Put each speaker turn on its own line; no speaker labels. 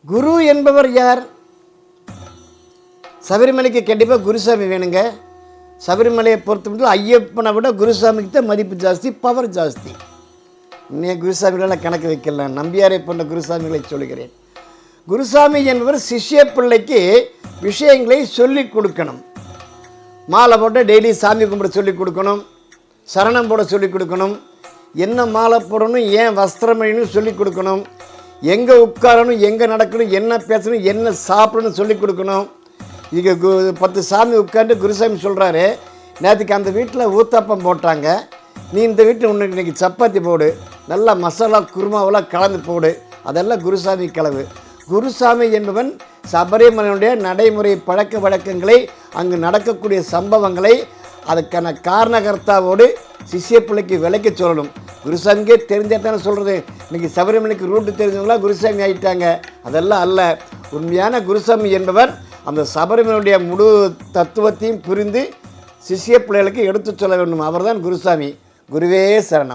குரு என்பவர் யார்? சபரிமலைக்கு கண்டிப்பாக குருசாமி வேணுங்க. சபரிமலையை பொறுத்த மட்டும் ஐயப்பனை விட குருசாமிக்கு தான் மதிப்பு ஜாஸ்தி, பவர் ஜாஸ்தி. இன்னைய குருசாமிகளெல்லாம் கணக்கு வைக்கலாம், நம்பியாரை போன்ற குருசாமிகளை சொல்கிறேன். குருசாமி என்பவர் சிஷ்ய பிள்ளைக்கு விஷயங்களை சொல்லிக் கொடுக்கணும். மாலை போட்டு டெய்லி சாமி கும்பிட சொல்லிக் கொடுக்கணும், சரணம் போட சொல்லிக் கொடுக்கணும், என்ன மாலை போடணும், ஏன் வஸ்திரம் அணியணும் சொல்லிக் கொடுக்கணும், எங்கே உட்காரணும், எங்கே நடக்கணும், என்ன பேசணும், என்ன சாப்பிடணும் சொல்லிக் கொடுக்கணும். இங்கே 10 சாமி உட்காந்து குருசாமி சொல்கிறாரு, நேற்றுக்கு அந்த வீட்டில் ஊத்தாப்பம் போட்டாங்க, நீ இந்த வீட்டில் உனக்கு இன்றைக்கி சப்பாத்தி போடு, நல்லா மசாலா குருமாவெல்லாம் கலந்து போடு. அதெல்லாம் குருசாமி கலவு. குருசாமி என்பவன் சபரிமலையுடைய நடைமுறை பழக்க வழக்கங்களை, அங்கு நடக்கக்கூடிய சம்பவங்களை அதுக்கான காரணகர்த்தாவோடு சிஷ்ய பிள்ளைக்கு விளக்க சொல்லணும். குருசாமிக்கே தெரிஞ்சால் தானே சொல்கிறது. இன்றைக்கி சபரிமலைக்கு ரூட்டு தெரிஞ்சவங்களாம் குருசாமி ஆகிட்டாங்க. அதெல்லாம் அல்ல. உண்மையான குருசாமி என்பவர் அந்த சபரிமலையுடைய முழு தத்துவத்தையும் புரிந்து சிஷ்ய பிள்ளைகளுக்கு எடுத்து சொல்ல வேண்டும். அவர்தான் குருசாமி. குருவே சரணம்.